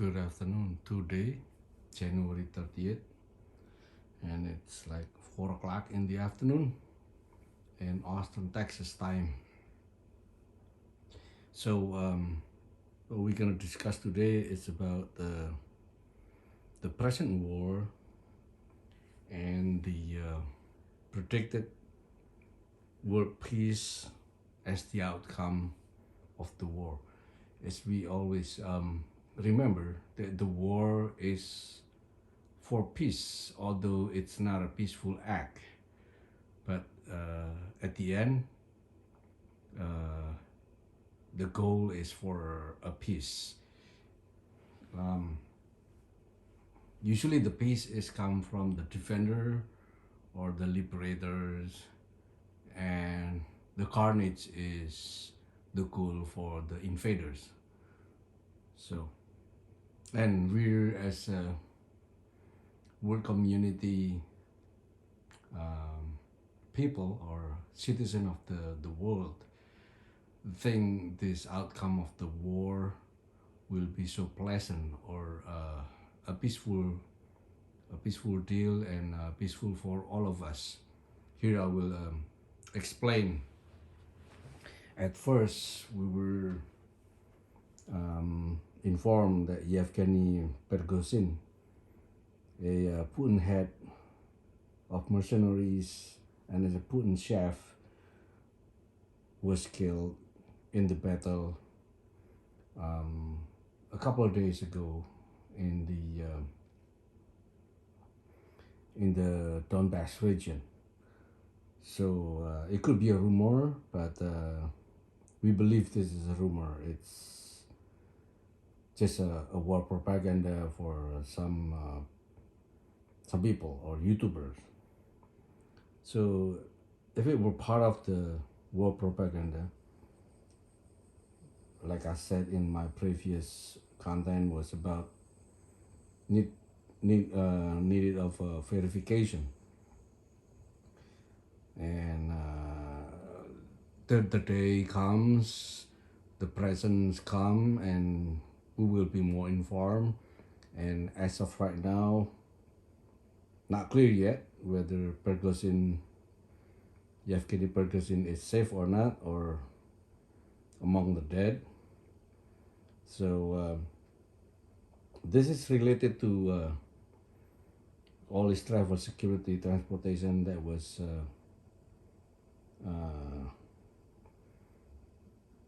Good afternoon. Today, January 30th, and it's like 4 o'clock in the afternoon in Austin, Texas time. So, what we're gonna discuss today is about the present war and the predicted world peace as the outcome of the war. As we always remember, that the war is for peace, although it's not a peaceful act. But at the end, uh, the goal is for a peace. Um, Usually, the peace is come from the defender or the liberators, and the carnage is the goal for the invaders. So, and we're as a world community people or citizen of the world think this outcome of the war will be so pleasant or a peaceful deal and peaceful for all of us. Here I will explain. At first, we were informed that Yevgeny Prigozhin, a Putin head of mercenaries and as a Putin chef, was killed in the battle a couple of days ago in the Donbass region. So it could be a rumor, but we believe this is a rumor. It's just a war propaganda for some people or YouTubers. So if it were part of the war propaganda, like I said in my previous content, was about needed of verification, and the day comes, the presents come, and we will be more informed. And as of right now, not clear yet whether Yevgeny Prigozhin is safe or not, or among the dead. So this is related to all his travel security, transportation that was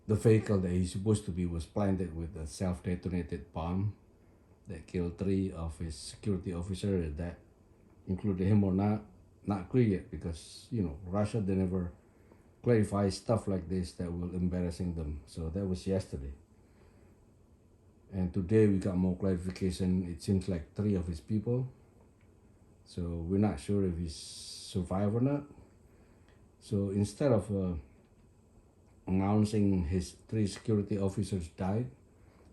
the vehicle that he's supposed to be was planted with a self-detonated bomb that killed 3 of his security officers. That included him or not clear yet, because Russia, they never clarify stuff like this that will embarrassing them. So that was yesterday, and today we got more clarification. It seems like 3 of his people, so we're not sure if he's survived or not. So instead of announcing his 3 security officers died,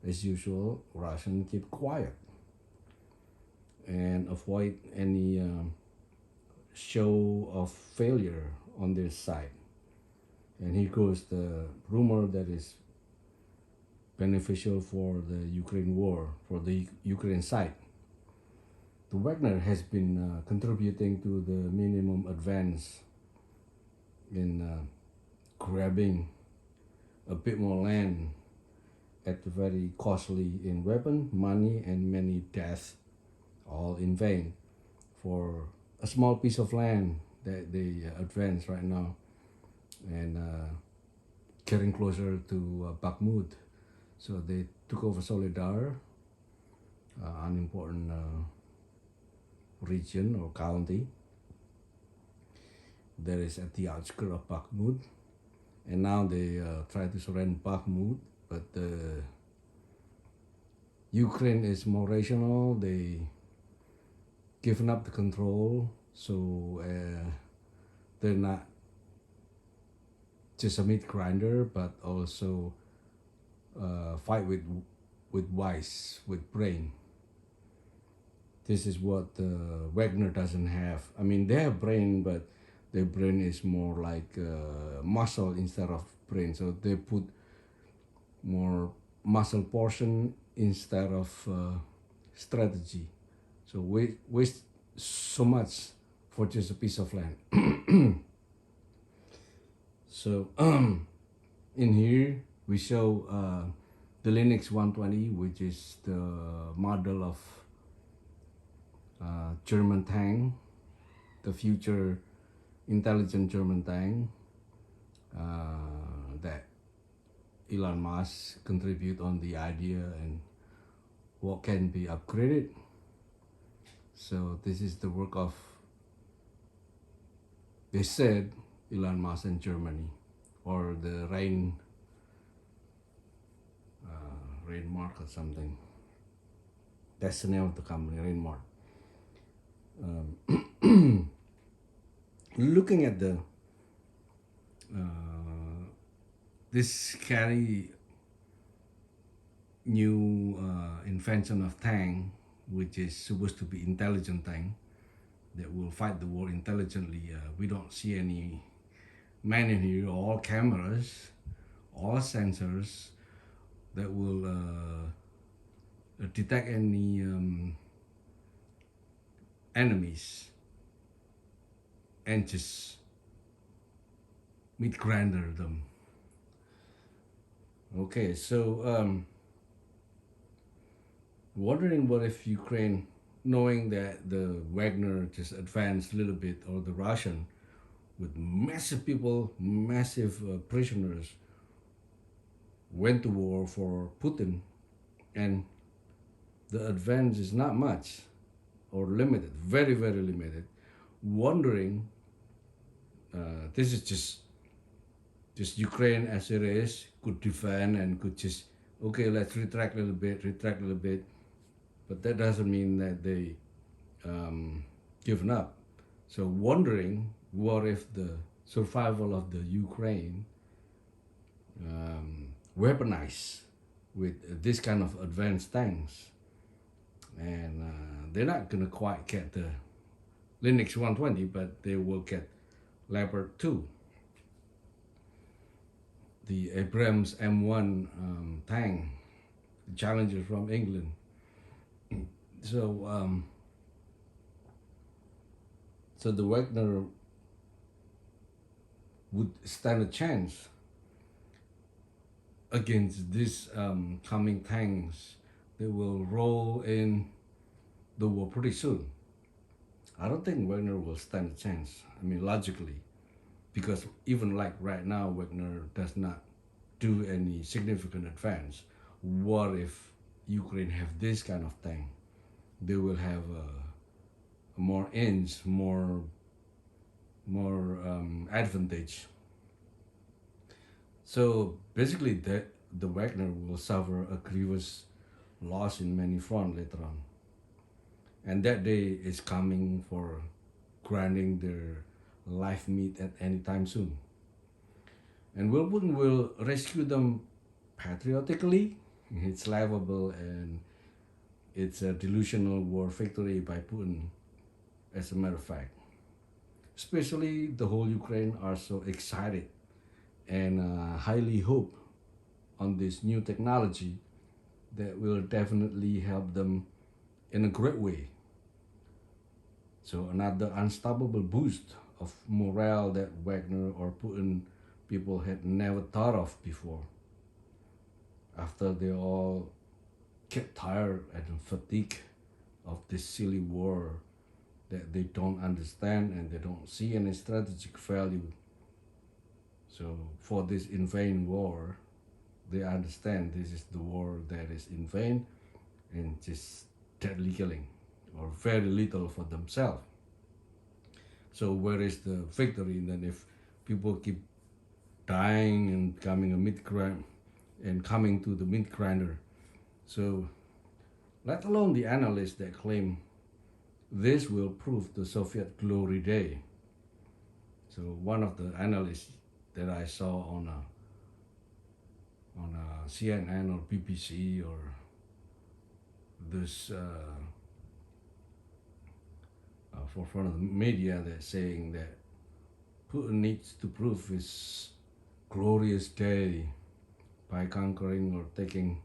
as usual, Russian keep quiet and avoid any show of failure on their side. And here goes the rumor that is beneficial for the Ukraine war, for the Ukraine side. The Wagner has been contributing to the minimum advance in grabbing a bit more land at very costly in weapon, money, and many deaths, all in vain, for a small piece of land that they advance right now, and getting closer to Bakhmut. So they took over Solidar, an important region or county that is at the outskirts of Bakhmut, and now they try to surrender Bakhmut, but Ukraine is more rational. They given up the control, so they're not just a meat grinder, but also fight with wise, with brain. This is what Wagner doesn't have. I mean, they have brain, but their brain is more like muscle instead of brain. So they put more muscle portion instead of strategy. So we waste so much for just a piece of land. So in here we show the Linux 120, which is the model of German tank, the future intelligent German tank that Elon Musk contribute on the idea and what can be upgraded. So this is the work of, they said, Elon Musk in Germany, or the Rainmark or something. That's the name of the company, Rainmark. Looking at the this scary new invention of tank, which is supposed to be intelligent tank that will fight the war intelligently. We don't see any man in here, all cameras, all sensors that will detect any enemies and just meat grinder them. Okay, so wondering what if Ukraine, knowing that the Wagner just advanced a little bit, or the Russian, with massive people, massive prisoners, went to war for Putin, and the advance is not much or limited, very, very limited. Wondering, this is just Ukraine as it is, could defend and could just, okay, let's retract a little bit, but that doesn't mean that they given up. So wondering what if the survival of the Ukraine weaponized with this kind of advanced tanks, and they're not gonna quite get the Linux 120, but they will get Leopard 2, the Abrams M1 tank, the Challenger from England. So so the Wagner would stand a chance against these coming tanks that will roll in the war pretty soon. I don't think Wagner will stand a chance. I mean, logically, because even like right now, Wagner does not do any significant advance. What if Ukraine have this kind of tank? They will have more inch, more advantage. So basically, the Wagner will suffer a grievous loss in many fronts later on, and that day is coming for grinding their life meat at any time soon. And Putin will rescue them patriotically. It's laughable, and it's a delusional war victory by Putin, as a matter of fact. Especially the whole Ukraine are so excited and highly hope on this new technology that will definitely help them in a great way. So another unstoppable boost of morale that Wagner or Putin people had never thought of before. After they all get tired and fatigued of this silly war that they don't understand and they don't see any strategic value. So for this in vain war, they understand this is the war that is in vain and just deadly killing, or very little for themselves. So where is the victory then if people keep dying and coming a mid grind and coming to the mid grinder? So let alone the analysts that claim this will prove the Soviet glory day. So one of the analysts that I saw on a CNN or BBC or this forefront of the media, that's saying that Putin needs to prove his glorious day by conquering or taking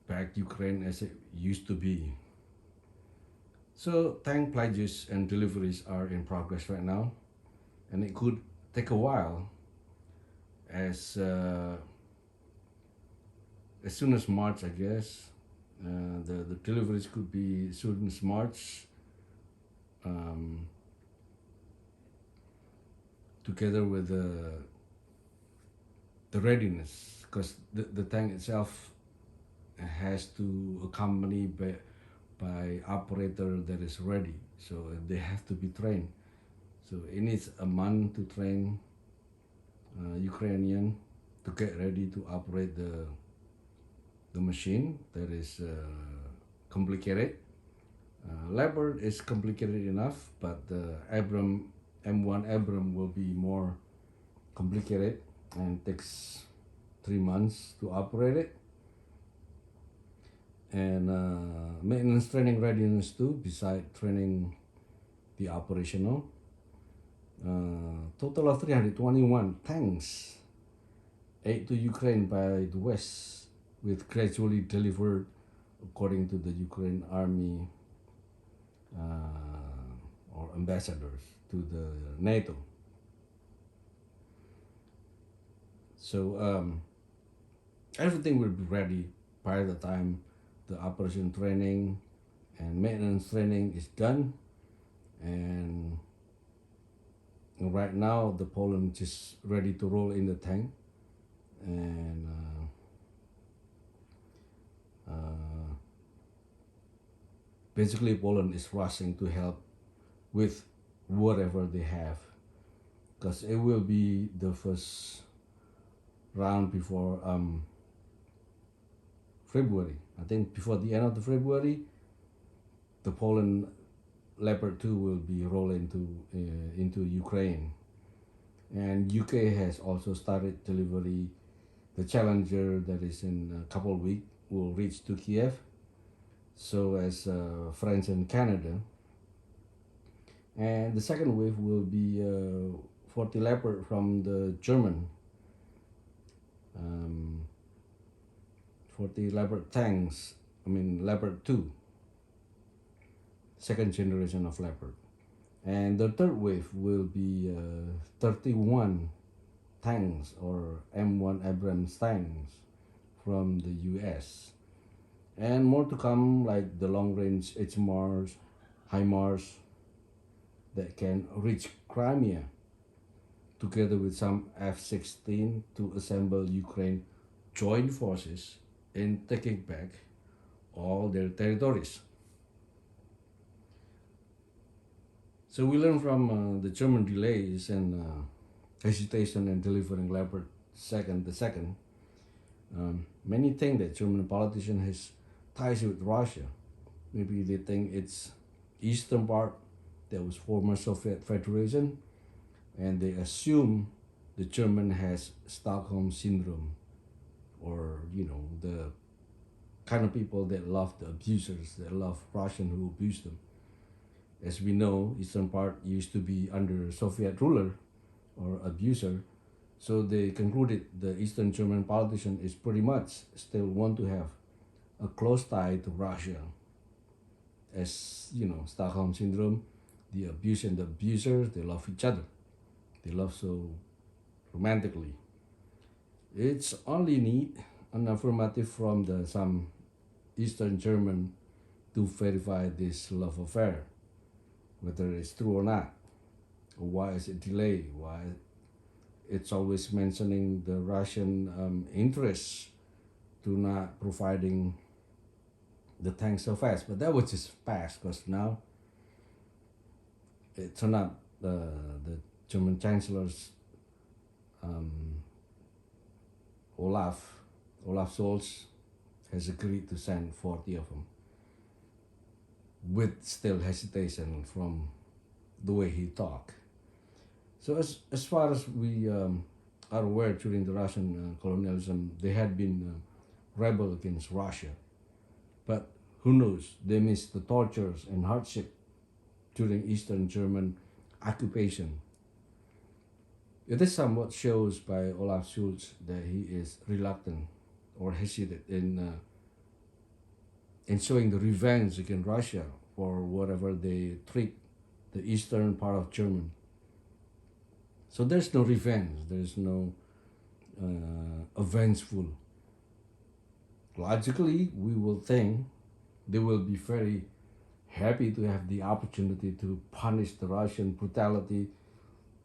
back Ukraine as it used to be. So tank pledges and deliveries are in progress right now, and it could take a while as as soon as March, I guess. The deliveries could be as soon as March, um, together with the readiness, because the tank itself has to accompany by operator that is ready. So they have to be trained. So it needs a month to train Ukrainian to get ready to operate the machine that is complicated. Leopard is complicated enough, but the Abram M1 Abram will be more complicated and takes 3 months to operate it. And maintenance training readiness too, beside training the operational. Total of 321 tanks, 8 to Ukraine by the West, with gradually delivered according to the Ukraine army or ambassadors to the NATO. So everything will be ready by the time the operation training and maintenance training is done. And right now, the Poland is ready to roll in the tank, and basically Poland is rushing to help with whatever they have, because it will be the first round before February. I think before the end of the February, the Poland Leopard 2 will be rolling into Ukraine, and UK has also started delivery. The Challenger that is in a couple of weeks will reach to Kiev. So as France and Canada, and the second wave will be 40 Leopard from the German. 40 Leopard tanks, Leopard 2, second generation of Leopard. And the third wave will be 31 tanks or M1 Abrams tanks from the US. And more to come, like the long range HMARs, HIMARS that can reach Crimea, together with some F-16 to assemble Ukraine joint forces in taking back all their territories. So we learn from the German delays and hesitation in delivering Leopard the second. Many think that German politician has ties with Russia. Maybe they think it's eastern part that was former Soviet Federation, and they assume the German has Stockholm syndrome, or the kind of people that love the abusers, that love Russian who abuse them. As we know, eastern part used to be under Soviet ruler or abuser, so they concluded the Eastern German politician is pretty much still want to have a close tie to Russia. As Stockholm syndrome, the abuse and the abusers, they love each other. They love so romantically. It's only need an affirmative from some Eastern German to verify this love affair, whether it's true or not. Why is it delayed? Why it's always mentioning the Russian interests to not providing the tanks so fast? But that was just fast, because now it turned out the German Chancellor's Olaf Scholz has agreed to send 40 of them, with still hesitation from the way he talked. So as far as we are aware, during the Russian colonialism, they had been rebel against Russia. But who knows, they missed the tortures and hardship during Eastern German occupation. It is somewhat shows by Olaf Scholz that he is reluctant or hesitant in and showing the revenge against Russia for whatever they treat the eastern part of Germany. So there's no revenge. There's no vengeful. Logically, we will think they will be very happy to have the opportunity to punish the Russian brutality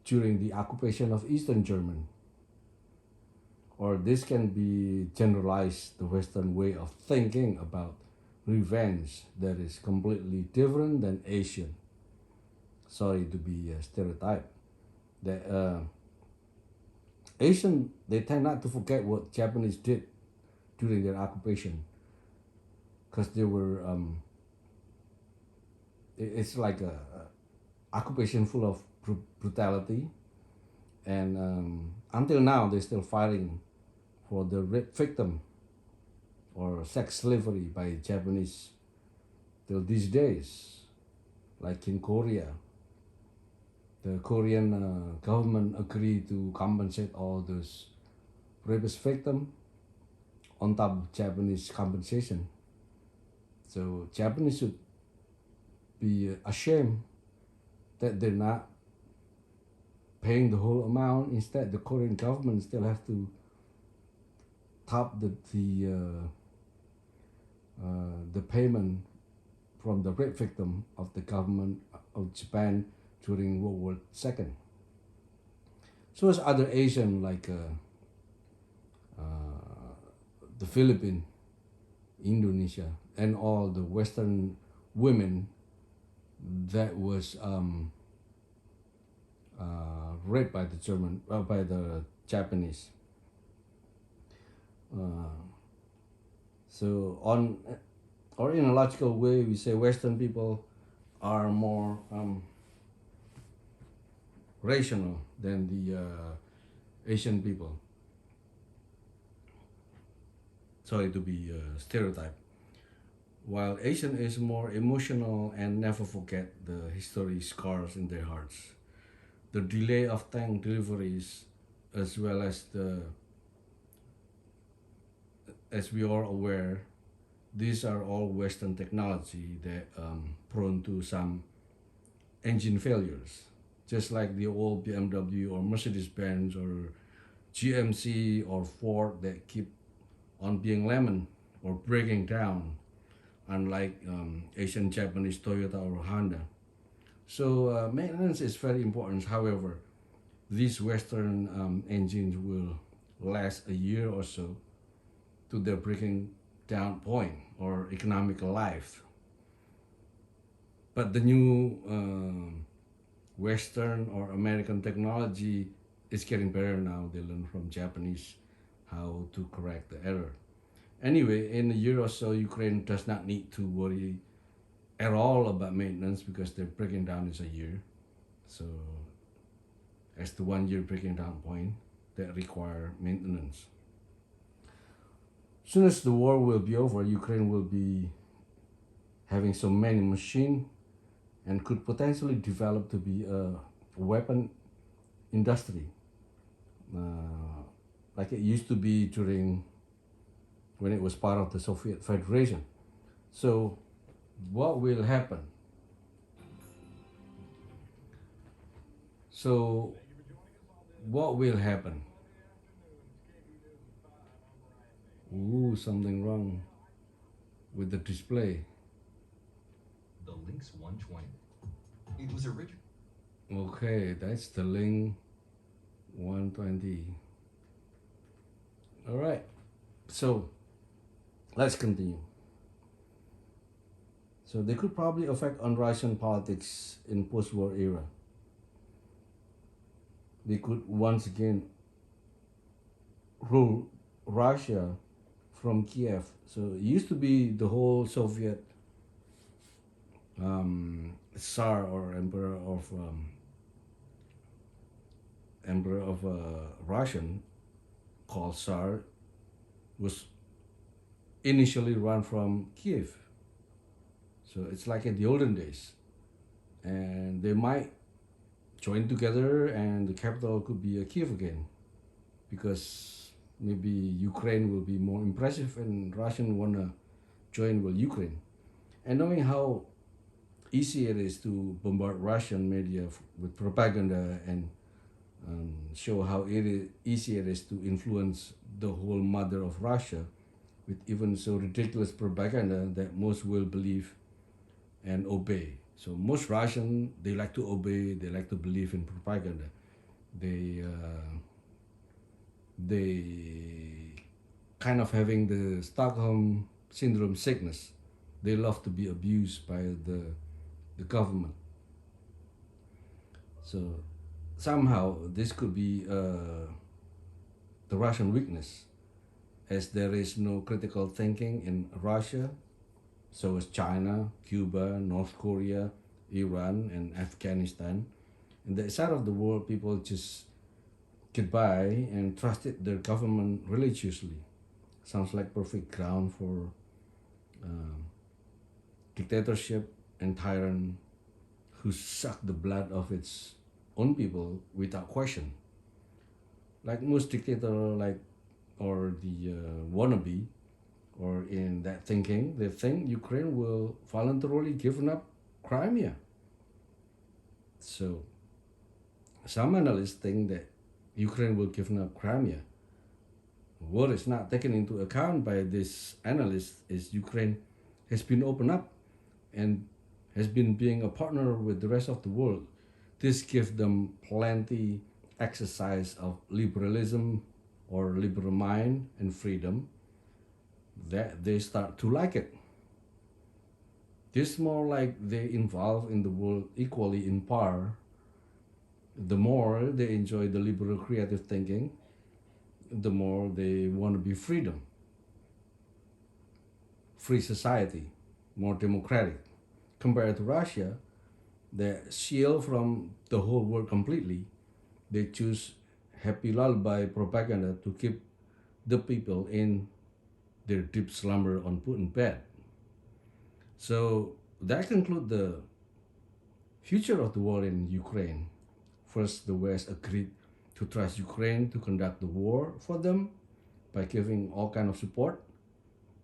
during the occupation of Eastern Germany. Or this can be generalized the Western way of thinking about revenge that is completely different than Asian. Sorry to be a stereotype. The Asian, they tend not to forget what Japanese did during their occupation, because they were it's like a occupation full of brutality, and until now they're still fighting for the rape victim or sex slavery by Japanese till these days. Like in Korea, the Korean government agreed to compensate all those rapist victims on top of Japanese compensation. So Japanese should be ashamed that they're not paying the whole amount. Instead, the Korean government still have to top the payment from the rape victim of the government of Japan during World War II. So as other Asian like the Philippines, Indonesia, and all the Western women that was raped by the by the Japanese. Uh, so on, or in a logical way, we say Western people are more rational than the Asian people. Sorry to be stereotyped. While Asian is more emotional and never forget the history scars in their hearts. The delay of tank deliveries, as well as as we are aware, these are all Western technology that prone to some engine failures, just like the old BMW or Mercedes-Benz or GMC or Ford that keep on being lemon or breaking down, unlike Asian, Japanese, Toyota or Honda. So maintenance is very important. However, these Western engines will last a year or so to their breaking down point or economical life. But the new Western or American technology is getting better now. They learn from Japanese how to correct the error. Anyway, in a year or so, Ukraine does not need to worry at all about maintenance because their breaking down is a year. So, as the 1 year breaking down point that require maintenance. Soon as the war will be over, Ukraine will be having so many machines and could potentially develop to be a weapon industry, like it used to be during when it was part of the Soviet Federation. So, what will happen? So, what will happen? Ooh, something wrong with the display. The Lynx 120. It was original. Okay, that's the Link 120. All right, so let's continue. So they could probably affect on Russian politics in post-war era. They could once again rule Russia from Kiev. So it used to be the whole Soviet Tsar or Emperor of Russian called Tsar was initially run from Kiev. So it's like in the olden days, and they might join together, and the capital could be Kiev again, because maybe Ukraine will be more impressive, and Russian wanna join with Ukraine. And knowing how easy it is to bombard Russian media with propaganda and show how easy it is to influence the whole mother of Russia with even so ridiculous propaganda that most will believe and obey. So most Russian, they like to obey, they like to believe in propaganda. They kind of having the Stockholm syndrome sickness. They love to be abused by the government. So somehow this could be the Russian weakness, as there is no critical thinking in Russia. So is China, Cuba, North Korea, Iran, and Afghanistan. In that side of the world, people just get by and trusted their government religiously. Sounds like perfect ground for um, dictatorship and tyrant who suck the blood of its own people without question. Like most dictator, like or the wannabe, or in that thinking, they think Ukraine will voluntarily give up Crimea. So some analysts think that Ukraine will give up Crimea. What is not taken into account by this analyst is Ukraine has been opened up and has been being a partner with the rest of the world. This gives them plenty exercise of liberalism or liberal mind and freedom that they start to like it. This more like they involve in the world equally in power. The more they enjoy the liberal creative thinking, the more they want to be freedom, free society, more democratic. Compared to Russia, that shield from the whole world completely, they choose happy lullaby propaganda to keep the people in their deep slumber on Putin bed. So that concludes the future of the war in Ukraine. First, the West agreed to trust Ukraine to conduct the war for them by giving all kind of support.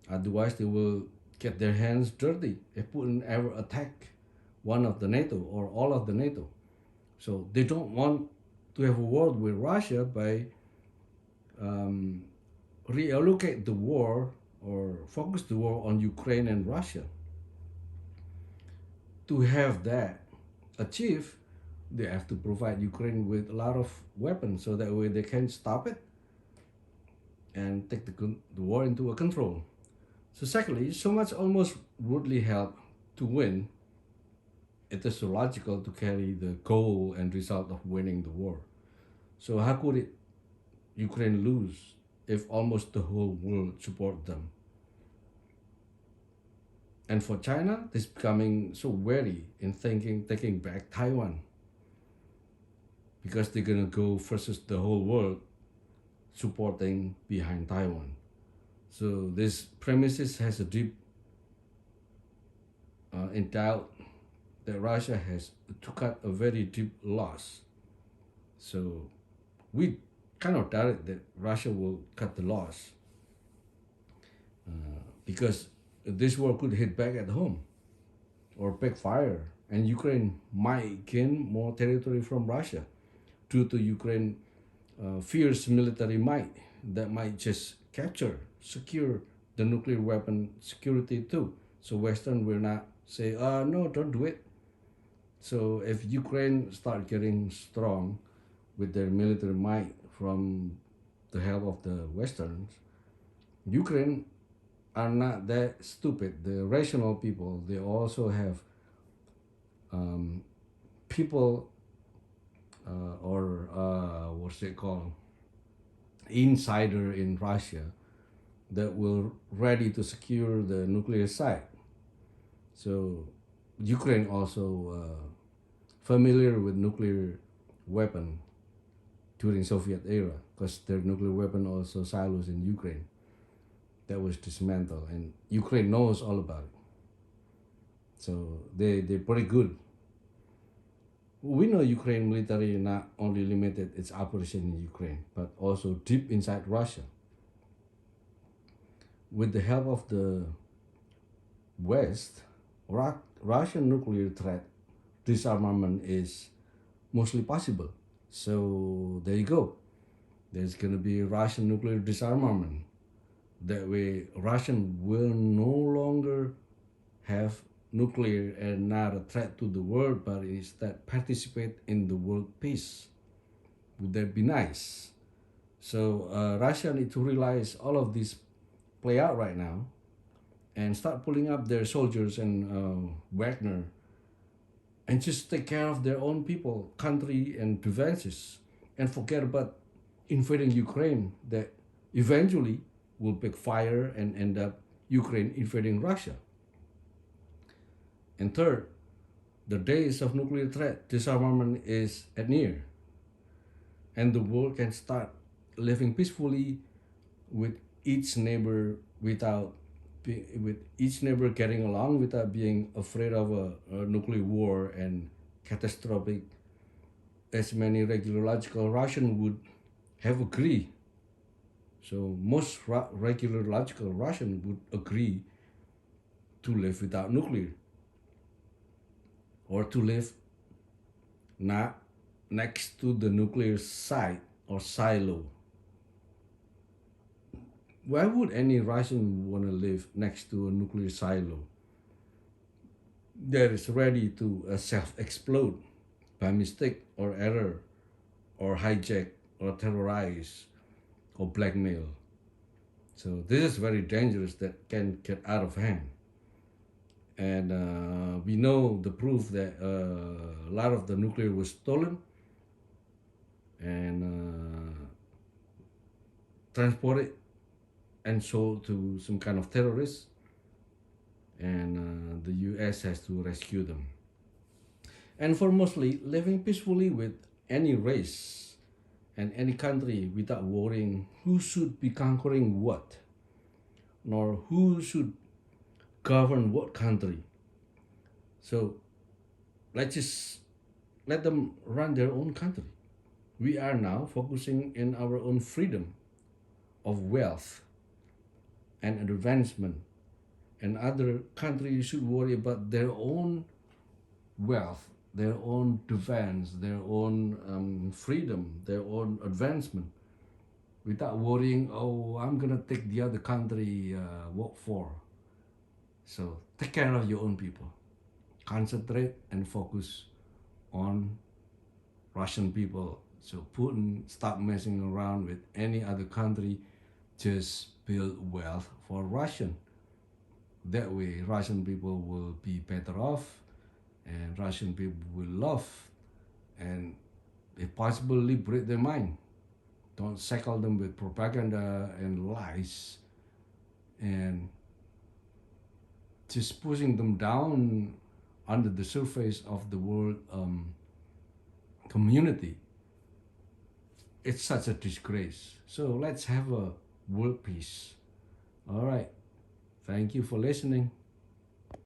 Otherwise, they will get their hands dirty if Putin ever attack one of the NATO or all of the NATO. So they don't want to have a war with Russia by um, reallocate the war or focus the war on Ukraine and Russia. To have that achieved, they have to provide Ukraine with a lot of weapons so that way they can stop it and take the war into a control. So secondly, so much almost worldly help to win, it is so logical to carry the goal and result of winning the war. So how could Ukraine lose if almost the whole world support them? And for China, this becoming so wary in thinking taking back Taiwan because they're gonna go versus the whole world supporting behind Taiwan. So this premises has a deep in doubt that Russia has to cut a very deep loss. So we kind of doubted that Russia will cut the loss because this war could hit back at home or backfire, and Ukraine might gain more territory from Russia due to Ukraine fierce military might that might just capture, secure the nuclear weapon security too. So Western will not say, no, don't do it. So if Ukraine start getting strong with their military might from the help of the Westerns, Ukraine are not that stupid. The rational people, they also have um, people or what's it called, insider in Russia that will ready to secure the nuclear site. So Ukraine also familiar with nuclear weapon during Soviet era because their nuclear weapon also silos in Ukraine that was dismantled, and Ukraine knows all about it. So they're pretty good. We know Ukraine military not only limited its operation in Ukraine, but also deep inside Russia. With the help of the West, Russian nuclear threat disarmament is mostly possible. So there you go. There's going to be Russian nuclear disarmament. That way, Russian will no longer have nuclear and not a threat to the world, but instead participate in the world peace. Would that be nice? So Russia need to realize all of this play out right now and start pulling up their soldiers and Wagner and just take care of their own people, country, and defenses, and forget about invading Ukraine that eventually will backfire and end up Ukraine invading Russia. And third, the days of nuclear threat disarmament is at near, and the world can start living peacefully with each neighbor without with each neighbor getting along without being afraid of a nuclear war and catastrophic as many regular logical Russian would have agreed. So most regular logical Russian would agree to live without nuclear or to live not next to the nuclear site or silo. Why would any Russian want to live next to a nuclear silo that is ready to self-explode by mistake or error or hijack or terrorize or blackmail? So this is very dangerous that can get out of hand. And we know the proof that a lot of the nuclear was stolen and transported and sold to some kind of terrorists, and the US has to rescue them. And for mostly living peacefully with any race and any country without worrying who should be conquering what, nor who should govern what country. So let's just let them run their own country. We are now focusing in our own freedom of wealth and advancement, and other countries should worry about their own wealth, their own defense, their own freedom, their own advancement, without worrying, oh, I'm gonna take the other country what for. So take care of your own people. Concentrate and focus on Russian people. So Putin stop messing around with any other country. Just build wealth for Russian. That way, Russian people will be better off, and Russian people will love, and if possible, liberate their mind. Don't shackle them with propaganda and lies, and just pushing them down under the surface of the world community. It's such a disgrace. So let's have a world peace. All right. Thank you for listening.